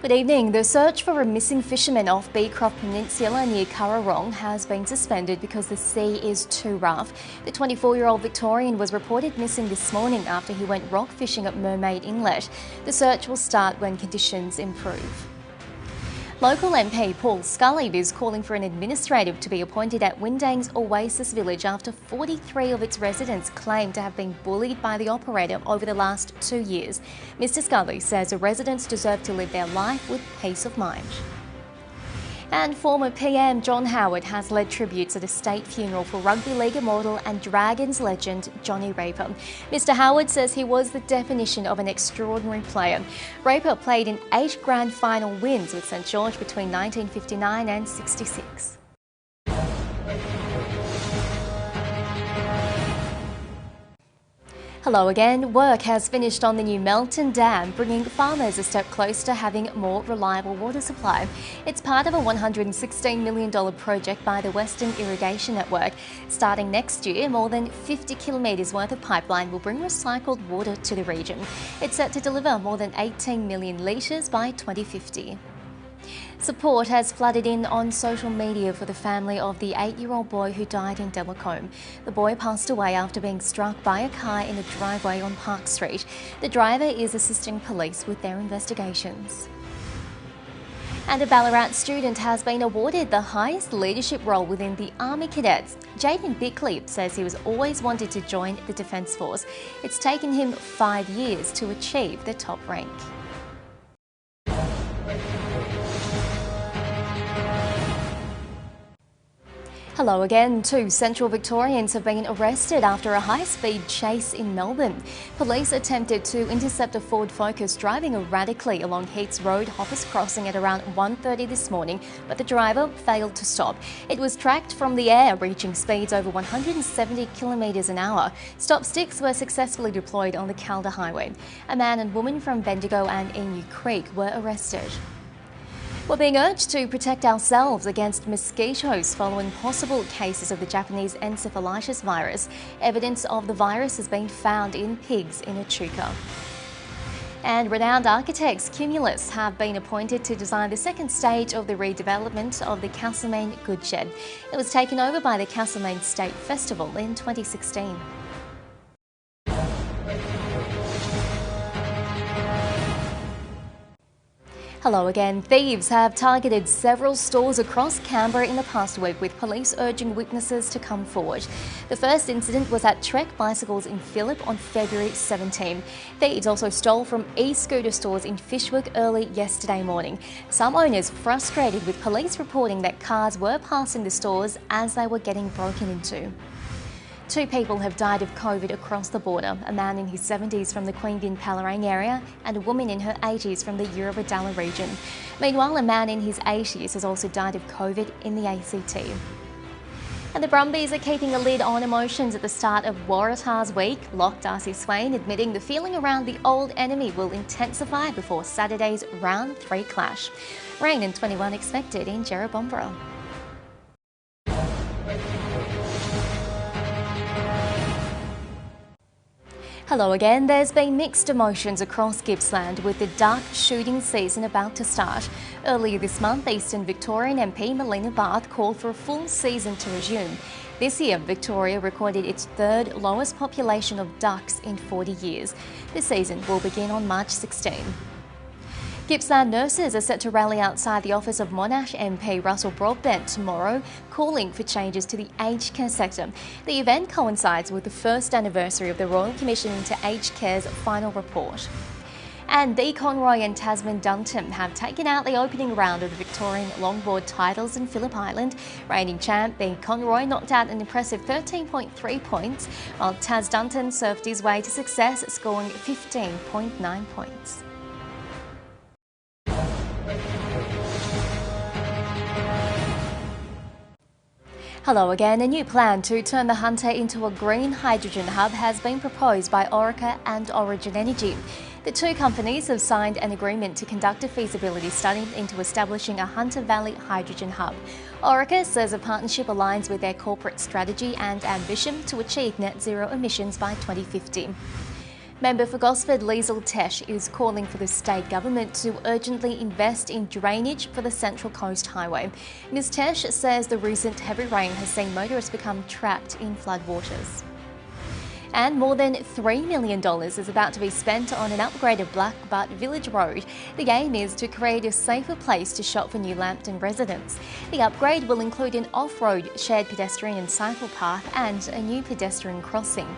Good evening. The search for a missing fisherman off Beecroft Peninsula near Currarong has been suspended because the sea is too rough. The 24-year-old Victorian was reported missing this morning after he went rock fishing at Mermaid Inlet. The search will start when conditions improve. Local MP Paul Scully is calling for an administrator to be appointed at Windang's Oasis Village after 43 of its residents claim to have been bullied by the operator over the last 2 years. Mr Scully says the residents deserve to live their life with peace of mind. And former PM John Howard has led tributes at a state funeral for rugby league immortal and Dragons legend Johnny Raper. Mr Howard says he was the definition of an extraordinary player. Raper played in 8 grand final wins with St George between 1959 and 66. Hello again. Work has finished on the new Melton Dam, bringing farmers a step closer to having a more reliable water supply. It's part of a $116 million project by the Western Irrigation Network. Starting next year, more than 50 kilometres worth of pipeline will bring recycled water to the region. It's set to deliver more than 18 million litres by 2050. Support has flooded in on social media for the family of the 8-year-old boy who died in Delacombe. The boy passed away after being struck by a car in a driveway on Park Street. The driver is assisting police with their investigations. And a Ballarat student has been awarded the highest leadership role within the Army Cadets. Jaden Bickley says he was always wanted to join the Defence Force. It's taken him 5 years to achieve the top rank. Hello again. 2 Central Victorians have been arrested after a high-speed chase in Melbourne. Police attempted to intercept a Ford Focus driving erratically along Heaths Road, Hoppers Crossing at around 1:30 this morning, but the driver failed to stop. It was tracked from the air, reaching speeds over 170 kilometres an hour. Stop sticks were successfully deployed on the Calder Highway. A man and woman from Bendigo and Emu Creek were arrested. We're being urged to protect ourselves against mosquitoes following possible cases of the Japanese encephalitis virus. Evidence of the virus has been found in pigs in Echuca. And renowned architects Cumulus have been appointed to design the second stage of the redevelopment of the Castlemaine Goodshed. It was taken over by the Castlemaine State Festival in 2016. Hello again. Thieves have targeted several stores across Canberra in the past week, with police urging witnesses to come forward. The first incident was at Trek Bicycles in Phillip on February 17. Thieves also stole from e-scooter stores in Fishwick early yesterday morning. Some owners frustrated with police reporting that cars were passing the stores as they were getting broken into. 2 people have died of COVID across the border, a man in his 70s from the Queanbeyan-Pallarang area and a woman in her 80s from the Eurobodalla region. Meanwhile, a man in his 80s has also died of COVID in the ACT. And the Brumbies are keeping a lid on emotions at the start of Waratahs Week. Lock Darcy Swain admitting the feeling around the old enemy will intensify before Saturday's Round 3 clash. Rain and 21 expected in Jerrabomberra. Hello again. There's been mixed emotions across Gippsland with the duck shooting season about to start. Earlier this month, Eastern Victorian MP Melina Barth called for a full season to resume. This year, Victoria recorded its 3rd lowest population of ducks in 40 years. The season will begin on March 16. Gippsland nurses are set to rally outside the office of Monash MP Russell Broadbent tomorrow, calling for changes to the aged care sector. The event coincides with the 1st anniversary of the Royal Commission into Aged Care's final report. And the Conroy and Tasman Dunton have taken out the opening round of the Victorian longboard titles in Phillip Island. Reigning champ the Conroy knocked out an impressive 13.3 points, while Tas Dunton surfed his way to success, scoring 15.9 points. Hello again. A new plan to turn the Hunter into a green hydrogen hub has been proposed by Orica and Origin Energy. The 2 companies have signed an agreement to conduct a feasibility study into establishing a Hunter Valley hydrogen hub. Orica says the partnership aligns with their corporate strategy and ambition to achieve net zero emissions by 2050. Member for Gosford Liesl Tesh is calling for the state government to urgently invest in drainage for the Central Coast Highway. Ms Tesh says the recent heavy rain has seen motorists become trapped in floodwaters. And more than $3 million is about to be spent on an upgrade of Black Butt Village Road. The aim is to create a safer place to shop for New Lambton residents. The upgrade will include an off-road shared pedestrian and cycle path and a new pedestrian crossing.